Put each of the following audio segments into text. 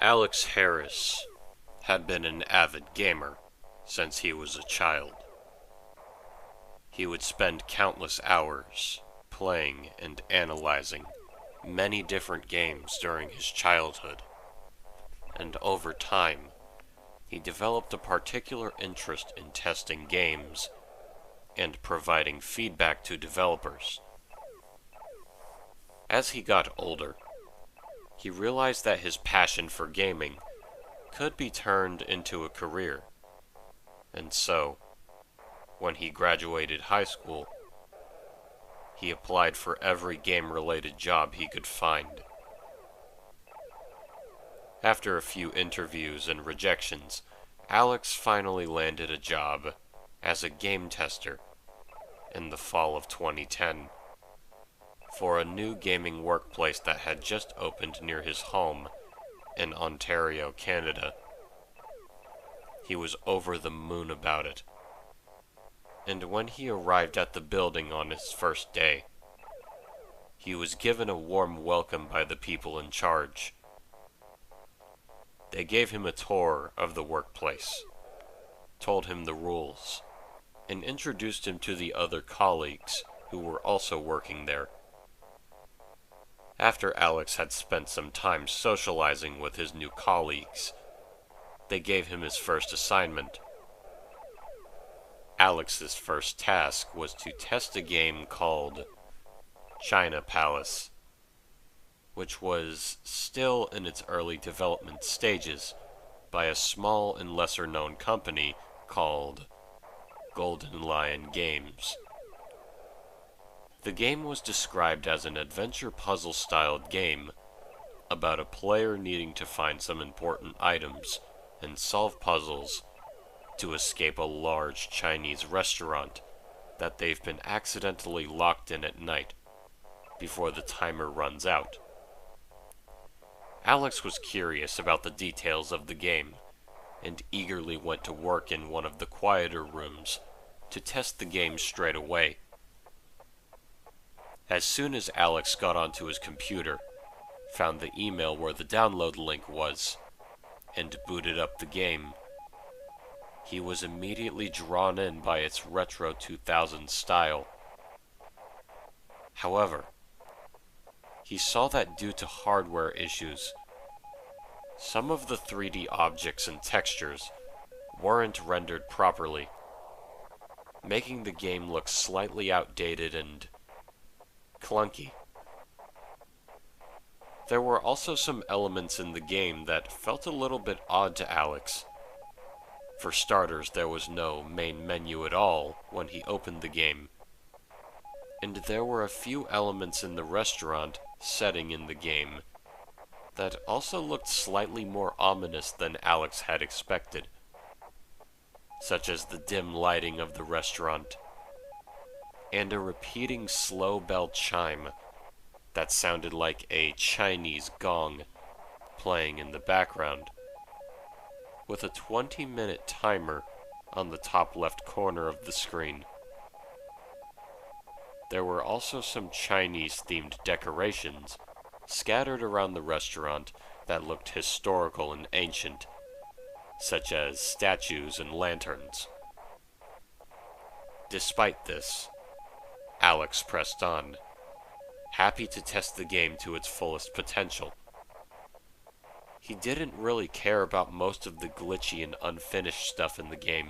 Alex Harris had been an avid gamer since he was a child. He would spend countless hours playing and analyzing many different games during his childhood, and over time, he developed a particular interest in testing games and providing feedback to developers. As he got older, he realized that his passion for gaming could be turned into a career, and so, when he graduated high school, he applied for every game-related job he could find. After a few interviews and rejections, Alex finally landed a job as a game tester in the fall of 2010 for a new gaming workplace that had just opened near his home in Ontario, Canada. He was over the moon about it. And when he arrived at the building on his first day, he was given a warm welcome by the people in charge. They gave him a tour of the workplace, told him the rules, and introduced him to the other colleagues who were also working there. After Alex had spent some time socializing with his new colleagues, they gave him his first assignment. Alex's first task was to test a game called China Palace, which was still in its early development stages by a small and lesser-known company called Golden Lion Games. The game was described as an adventure puzzle-styled game about a player needing to find some important items and solve puzzles to escape a large Chinese restaurant that they've been accidentally locked in at night before the timer runs out. Alex was curious about the details of the game and eagerly went to work in one of the quieter rooms to test the game straight away. As soon as Alex got onto his computer, found the email where the download link was, and booted up the game, he was immediately drawn in by its retro 2000s style. However, he saw that due to hardware issues, some of the 3D objects and textures weren't rendered properly, making the game look slightly outdated and clunky. There were also some elements in the game that felt a little bit odd to Alex. For starters, there was no main menu at all when he opened the game, and there were a few elements in the restaurant setting in the game that also looked slightly more ominous than Alex had expected, such as the dim lighting of the restaurant and a repeating slow bell chime that sounded like a Chinese gong playing in the background, with a 20-minute timer on the top left corner of the screen. There were also some Chinese-themed decorations scattered around the restaurant that looked historical and ancient, such as statues and lanterns. Despite this, Alex pressed on, happy to test the game to its fullest potential. He didn't really care about most of the glitchy and unfinished stuff in the game,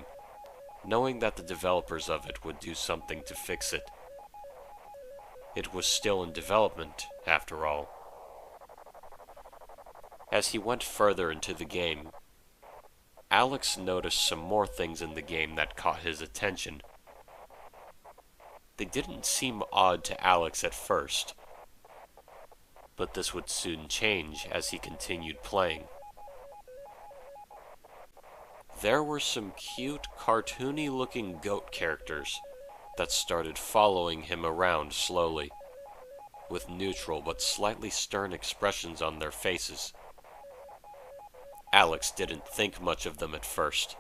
knowing that the developers of it would do something to fix it. It was still in development, after all. As he went further into the game, Alex noticed some more things in the game that caught his attention. They didn't seem odd to Alex at first, but this would soon change as he continued playing. There were some cute, cartoony-looking goat characters that started following him around slowly, with neutral but slightly stern expressions on their faces. Alex didn't think much of them at first,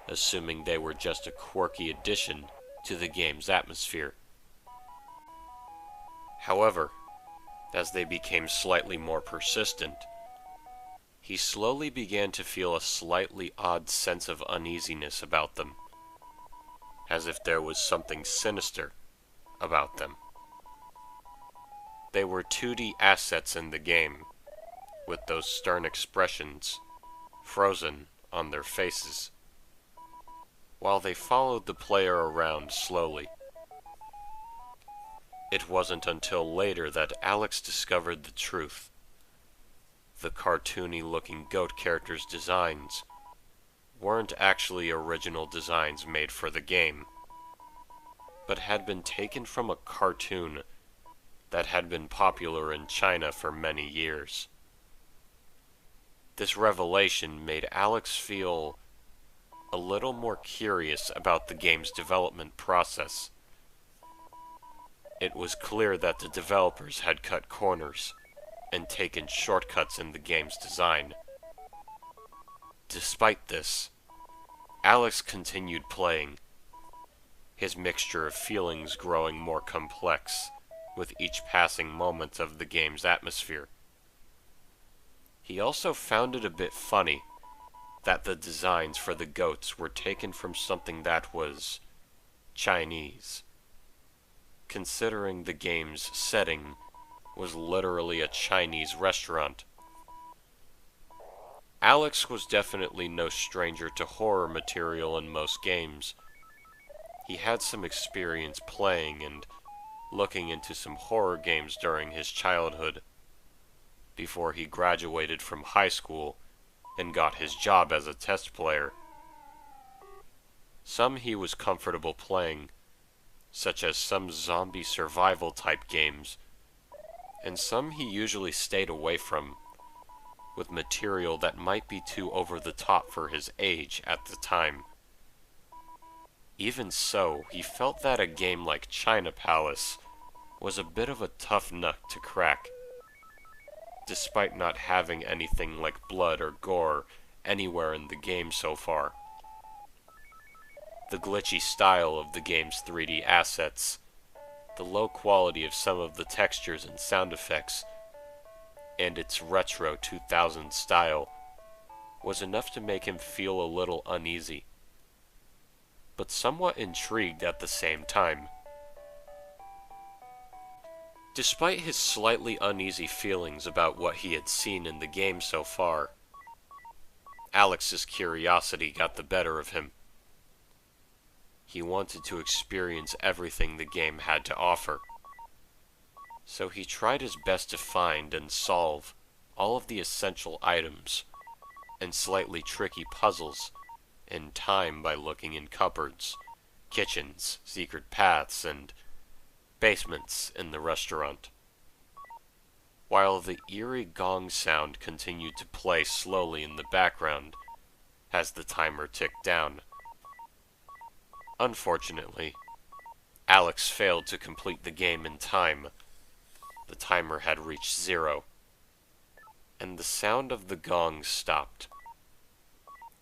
assuming they were just a quirky addition to the game's atmosphere. However, as they became slightly more persistent, he slowly began to feel a slightly odd sense of uneasiness about them, as if there was something sinister about them. They were 2D assets in the game, with those stern expressions frozen on their faces, while they followed the player around slowly. It wasn't until later that Alex discovered the truth. The cartoony-looking goat characters' designs weren't actually original designs made for the game, but had been taken from a cartoon that had been popular in China for many years. This revelation made Alex feel a little more curious about the game's development process. It was clear that the developers had cut corners and taken shortcuts in the game's design. Despite this, Alex continued playing, his mixture of feelings growing more complex with each passing moment of the game's atmosphere. He also found it a bit funny that the designs for the goats were taken from something that was Chinese, considering the game's setting was literally a Chinese restaurant. Alex was definitely no stranger to horror material in most games. He had some experience playing and looking into some horror games during his childhood, before he graduated from high school and got his job as a test player. Some he was comfortable playing, such as some zombie survival type games, and some he usually stayed away from, with material that might be too over the top for his age at the time. Even so, he felt that a game like China Palace was a bit of a tough nut to crack, despite not having anything like blood or gore anywhere in the game so far. The glitchy style of the game's 3D assets, the low quality of some of the textures and sound effects, and its retro 2000s style was enough to make him feel a little uneasy, but somewhat intrigued at the same time. Despite his slightly uneasy feelings about what he had seen in the game so far, Alex's curiosity got the better of him. He wanted to experience everything the game had to offer, so he tried his best to find and solve all of the essential items and slightly tricky puzzles in time by looking in cupboards, kitchens, secret paths, and basements in the restaurant, while the eerie gong sound continued to play slowly in the background as the timer ticked down. Unfortunately, Alex failed to complete the game in time. The timer had reached 0, and the sound of the gong stopped.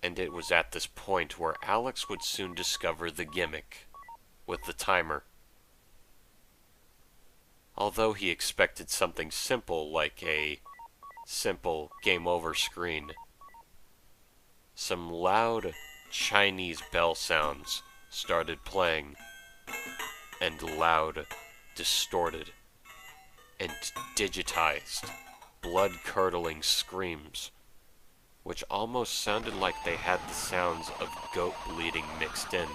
And it was at this point where Alex would soon discover the gimmick with the timer. Although he expected something simple like a simple game over screen, some loud Chinese bell sounds started playing, and loud, distorted, and digitized, blood-curdling screams, which almost sounded like they had the sounds of goat bleeding mixed in,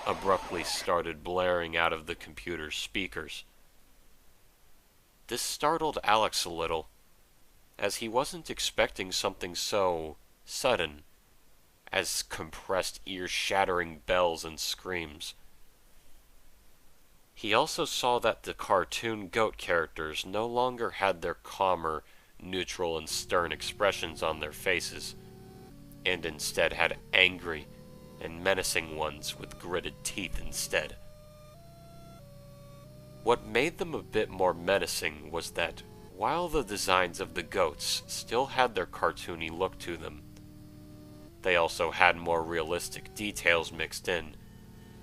abruptly started blaring out of the computer's speakers. This startled Alex a little, as he wasn't expecting something so sudden as compressed ear-shattering bells and screams. He also saw that the cartoon goat characters no longer had their calmer, neutral, and stern expressions on their faces, and instead had angry and menacing ones with gritted teeth instead. What made them a bit more menacing was that, while the designs of the goats still had their cartoony look to them, they also had more realistic details mixed in,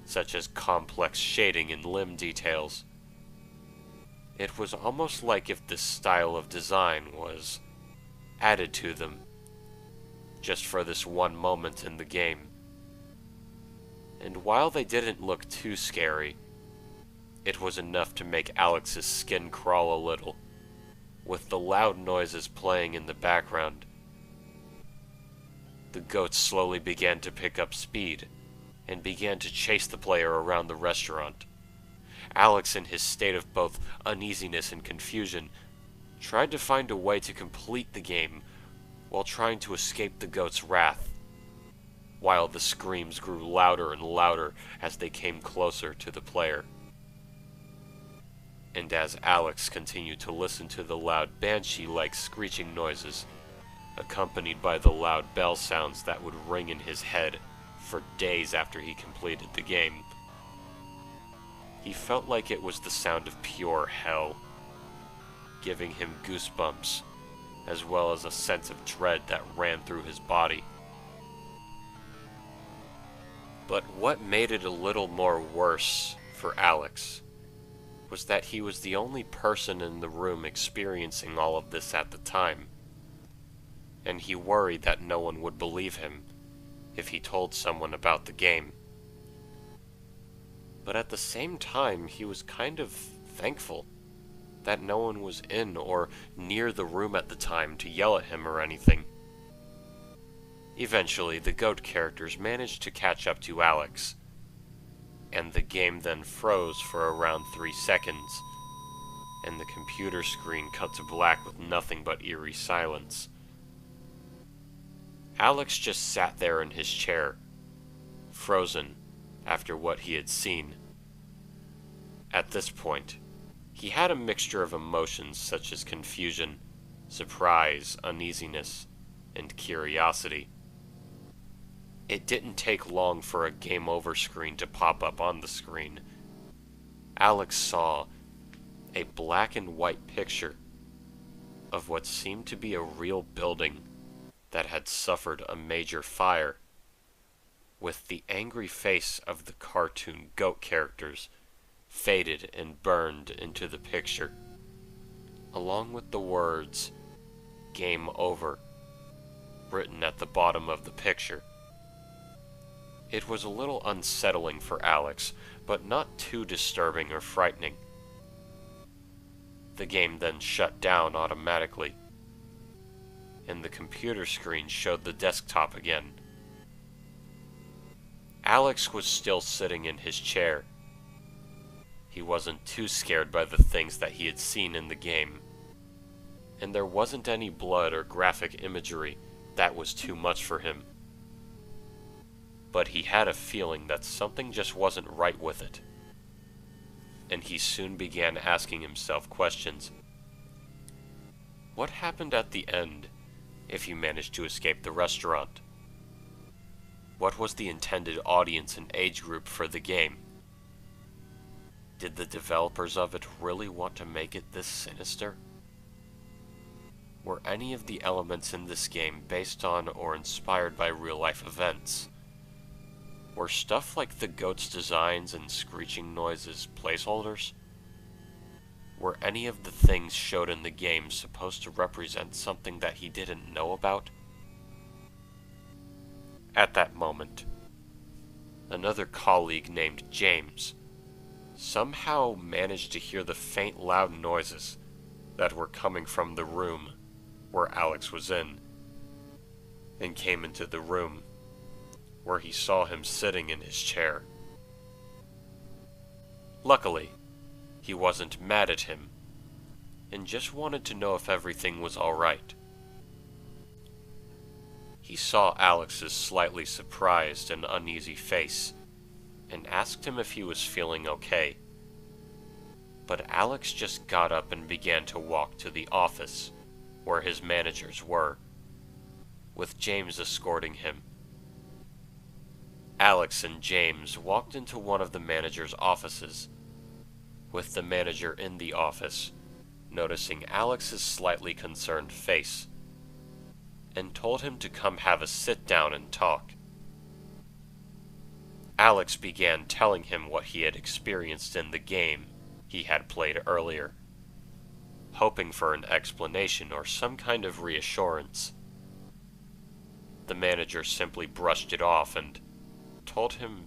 such as complex shading and limb details. It was almost like if this style of design was added to them, just for this one moment in the game. And while they didn't look too scary, it was enough to make Alex's skin crawl a little, with the loud noises playing in the background. The goats slowly began to pick up speed, and began to chase the player around the restaurant. Alex, in his state of both uneasiness and confusion, tried to find a way to complete the game while trying to escape the goats' wrath, while the screams grew louder and louder as they came closer to the player. And as Alex continued to listen to the loud banshee-like screeching noises, accompanied by the loud bell sounds that would ring in his head for days after he completed the game, he felt like it was the sound of pure hell, giving him goosebumps, as well as a sense of dread that ran through his body. But what made it a little more worse for Alex was that he was the only person in the room experiencing all of this at the time, and he worried that no one would believe him if he told someone about the game. But at the same time, he was kind of thankful that no one was in or near the room at the time to yell at him or anything. Eventually, the goat characters managed to catch up to Alex, and the game then froze for around 3 seconds, and the computer screen cut to black with nothing but eerie silence. Alex just sat there in his chair, frozen after what he had seen. At this point, he had a mixture of emotions such as confusion, surprise, uneasiness, and curiosity. It didn't take long for a game over screen to pop up on the screen. Alex saw a black and white picture of what seemed to be a real building that had suffered a major fire, with the angry face of the cartoon goat characters faded and burned into the picture, along with the words, "Game over," written at the bottom of the picture. It was a little unsettling for Alex, but not too disturbing or frightening. The game then shut down automatically, and the computer screen showed the desktop again. Alex was still sitting in his chair. He wasn't too scared by the things that he had seen in the game, and there wasn't any blood or graphic imagery that was too much for him. But he had a feeling that something just wasn't right with it, and he soon began asking himself questions. What happened at the end if he managed to escape the restaurant? What was the intended audience and age group for the game? Did the developers of it really want to make it this sinister? Were any of the elements in this game based on or inspired by real-life events? Were stuff like the goat's designs and screeching noises placeholders? Were any of the things showed in the game supposed to represent something that he didn't know about? At that moment, another colleague named James somehow managed to hear the faint loud noises that were coming from the room where Alex was in, and came into the room where he saw him sitting in his chair. Luckily, he wasn't mad at him, and just wanted to know if everything was alright. He saw Alex's slightly surprised and uneasy face, and asked him if he was feeling okay. But Alex just got up and began to walk to the office where his managers were, with James escorting him. Alex and James walked into one of the manager's offices, with the manager in the office noticing Alex's slightly concerned face, and told him to come have a sit down and talk. Alex began telling him what he had experienced in the game he had played earlier. hoping for an explanation or some kind of reassurance. The manager simply brushed it off and told him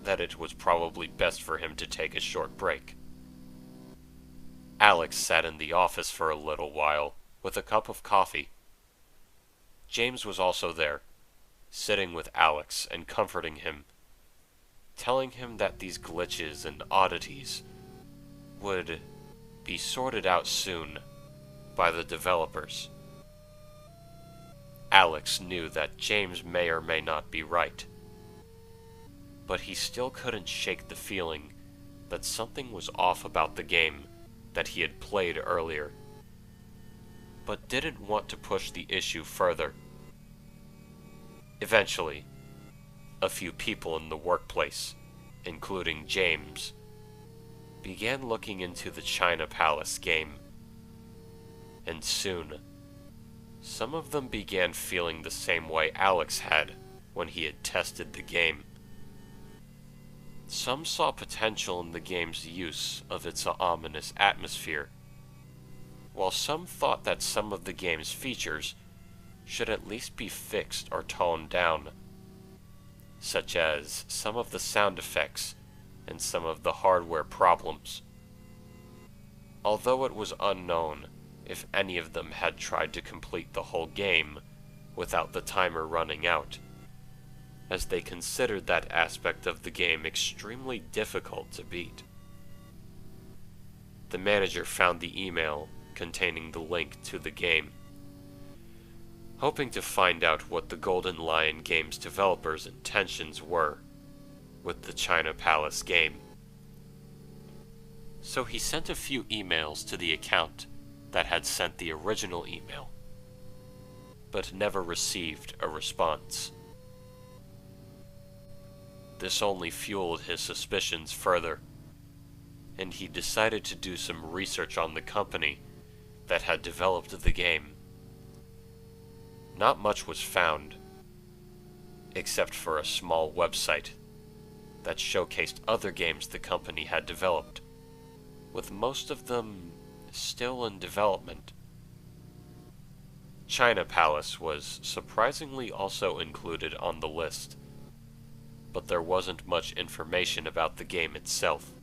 that it was probably best for him to take a short break. Alex sat in the office for a little while with a cup of coffee. James was also there, sitting with Alex and comforting him, telling him that these glitches and oddities would be sorted out soon by the developers. Alex knew that James may or may not be right, but he still couldn't shake the feeling that something was off about the game that he had played earlier, but didn't want to push the issue further. Eventually, a few people in the workplace, including James, began looking into the China Palace game, and soon, some of them began feeling the same way Alex had when he had tested the game. Some saw potential in the game's use of its ominous atmosphere, while some thought that some of the game's features should at least be fixed or toned down, such as some of the sound effects and some of the hardware problems. Although it was unknown if any of them had tried to complete the whole game without the timer running out, as they considered that aspect of the game extremely difficult to beat. The manager found the email containing the link to the game, hoping to find out what the Golden Lion Games developers' intentions were with the China Palace game. So he sent a few emails to the account that had sent the original email, but never received a response. This only fueled his suspicions further, and he decided to do some research on the company that had developed the game. Not much was found, except for a small website that showcased other games the company had developed, with most of them still in development. China Palace was surprisingly also included on the list, but there wasn't much information about the game itself.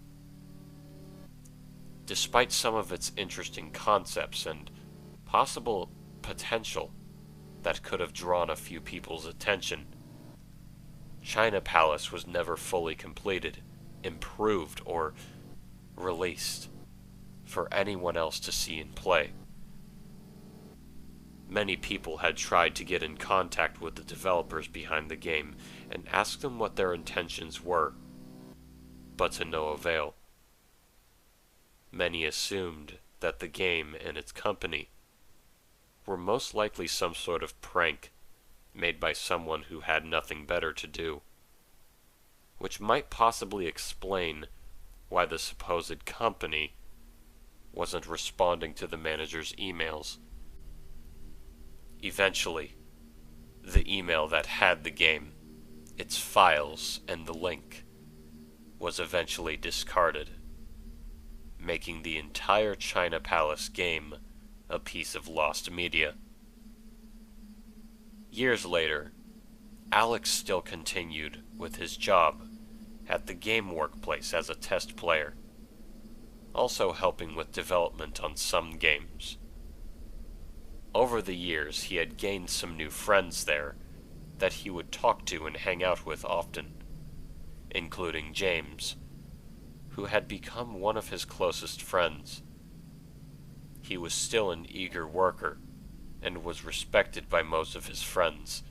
Despite some of its interesting concepts and possible potential that could have drawn a few people's attention, China Palace was never fully completed, improved, or released for anyone else to see and play. Many people had tried to get in contact with the developers behind the game and ask them what their intentions were, but to no avail. Many assumed that the game and its company were most likely some sort of prank made by someone who had nothing better to do, which might possibly explain why the supposed company wasn't responding to the manager's emails. Eventually, the email that had the game, its files, and the link was eventually discarded, making the entire China Palace game a piece of lost media. Years later, Alex still continued with his job at the game workplace as a test player, also helping with development on some games. Over the years, he had gained some new friends there that he would talk to and hang out with often, including James, who had become one of his closest friends. He was still an eager worker and was respected by most of his friends,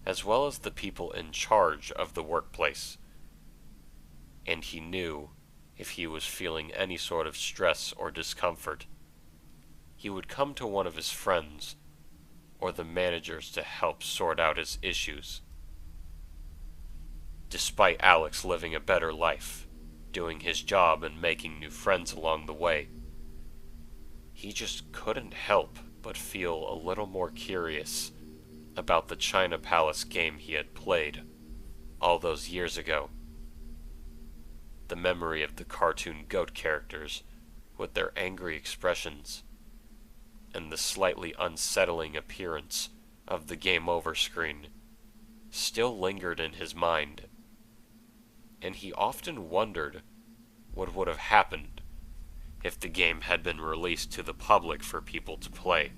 as well as the people in charge of the workplace. And he knew if he was feeling any sort of stress or discomfort, he would come to one of his friends or the managers to help sort out his issues. Despite Alex living a better life, doing his job and making new friends along the way, he just couldn't help but feel a little more curious about the China Palace game he had played all those years ago. The memory of the cartoon goat characters with their angry expressions and the slightly unsettling appearance of the game over screen still lingered in his mind, and he often wondered what would have happened if the game had been released to the public for people to play,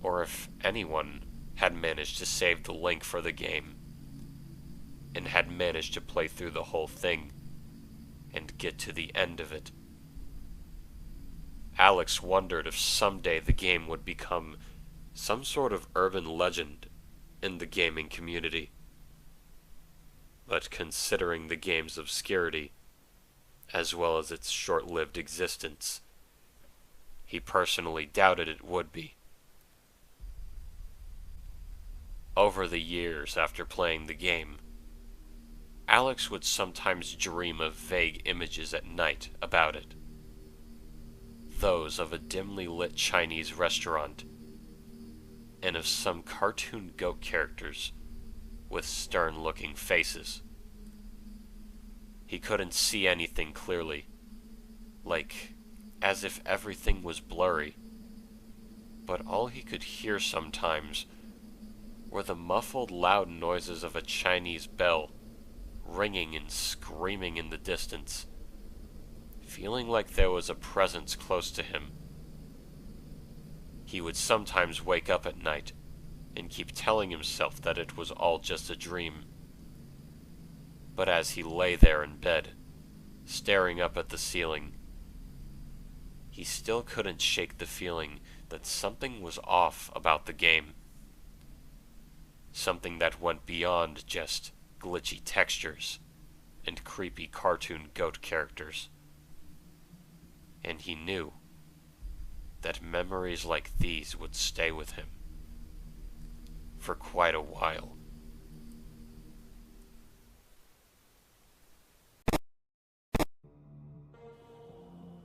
or if anyone had managed to save the link for the game and had managed to play through the whole thing and get to the end of it. Alex wondered if someday the game would become some sort of urban legend in the gaming community. But considering the game's obscurity, as well as its short-lived existence, he personally doubted it would be. Over the years after playing the game, Alex would sometimes dream of vague images at night about it. Those of a dimly lit Chinese restaurant, and of some cartoon goat characters with stern-looking faces. He couldn't see anything clearly, like as if everything was blurry, but all he could hear sometimes were the muffled loud noises of a Chinese bell ringing and screaming in the distance, feeling like there was a presence close to him. He would sometimes wake up at night and keep telling himself that it was all just a dream. But as he lay there in bed, staring up at the ceiling, he still couldn't shake the feeling that something was off about the game. Something that went beyond just glitchy textures and creepy cartoon goat characters. And he knew that memories like these would stay with him for quite a while.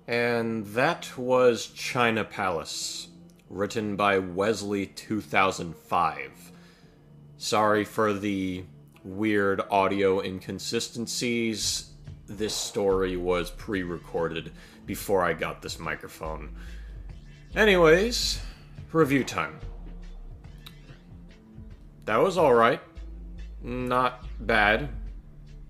And that was China Palace, written by Weslie2005. Sorry for the weird audio inconsistencies. This story was pre-recorded before I got this microphone. Anyways, review time. That was alright. Not bad.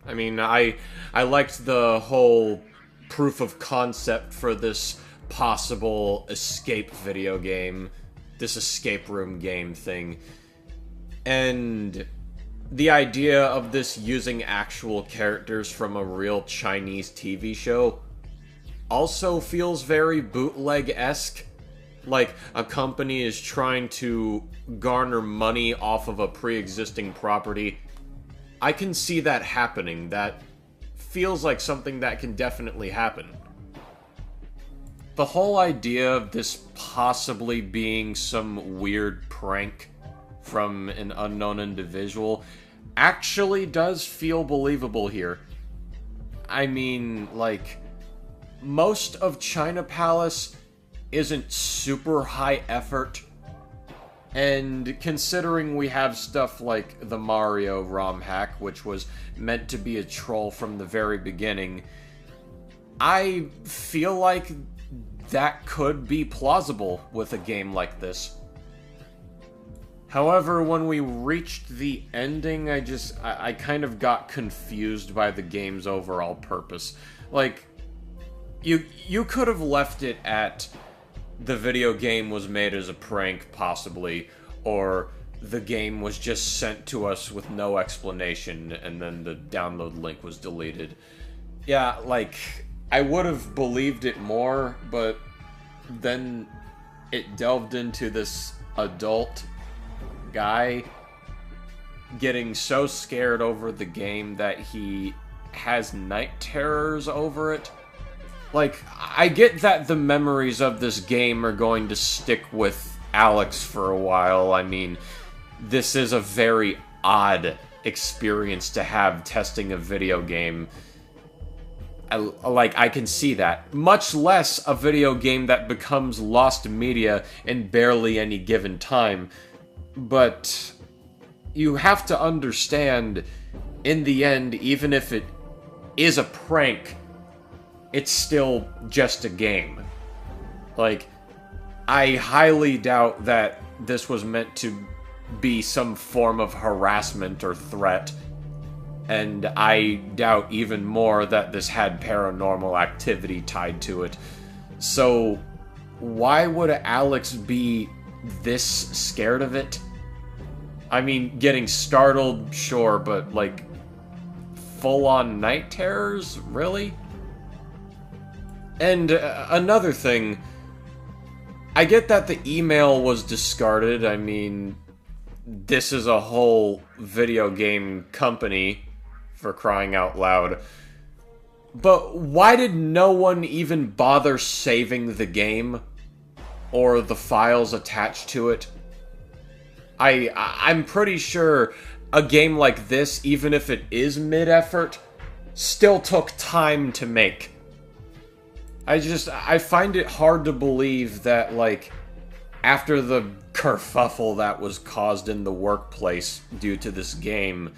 I mean, I liked the whole proof of concept for this possible escape video game, this escape room game thing. And the idea of this using actual characters from a real Chinese TV show also feels very bootleg-esque. Like, a company is trying to garner money off of a pre-existing property. I can see that happening. That feels like something that can definitely happen. The whole idea of this possibly being some weird prank from an unknown individual actually does feel believable here. I mean, like, most of China Palace isn't super high effort, and considering we have stuff like the Mario ROM hack, which was meant to be a troll from the very beginning, I feel like that could be plausible with a game like this. However, when we reached the ending, I kind of got confused by the game's overall purpose. Like, you could have left it at the video game was made as a prank, possibly, or the game was just sent to us with no explanation, and then the download link was deleted. Yeah, like, I would have believed it more, but then it delved into this adult guy getting so scared over the game that he has night terrors over it. Like, I get that the memories of this game are going to stick with Alex for a while. I mean, this is a very odd experience to have testing a video game. I can see that. Much less a video game that becomes lost media in barely any given time. But you have to understand, in the end, even if it is a prank, it's still just a game. Like, I highly doubt that this was meant to be some form of harassment or threat, and I doubt even more that this had paranormal activity tied to it. So, why would Alex be this scared of it? I mean, getting startled, sure, but, like, full-on night terrors? Really? And another thing, I get that the email was discarded. I mean, this is a whole video game company, for crying out loud. But why did no one even bother saving the game? Or the files attached to it? I'm pretty sure a game like this, even if it is mid-effort, still took time to make. I find it hard to believe that, like, after the kerfuffle that was caused in the workplace due to this game,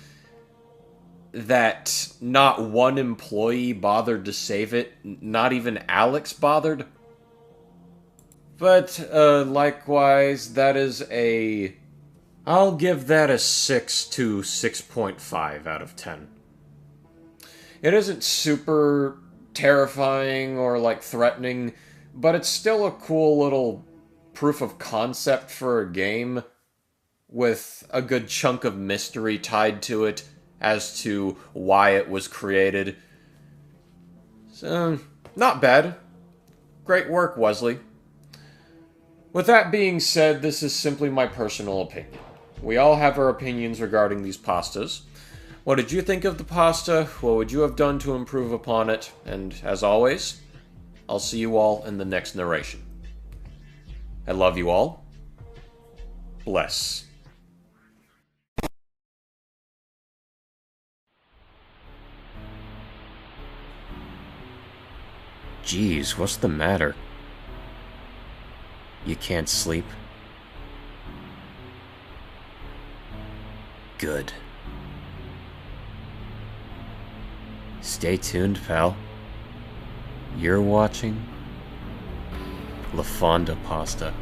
that not one employee bothered to save it, not even Alex bothered. But, likewise, that is a... I'll give that a 6 to 6.5 out of 10. It isn't super terrifying or, like, threatening, but it's still a cool little proof of concept for a game with a good chunk of mystery tied to it as to why it was created. So, not bad. Great work, Wesley. With that being said, this is simply my personal opinion. We all have our opinions regarding these pastas. What did you think of the pasta? What would you have done to improve upon it? And as always, I'll see you all in the next narration. I love you all. Bless. Jeez, what's the matter? You can't sleep? Good. Stay tuned, pal. You're watching Lafawndapasta.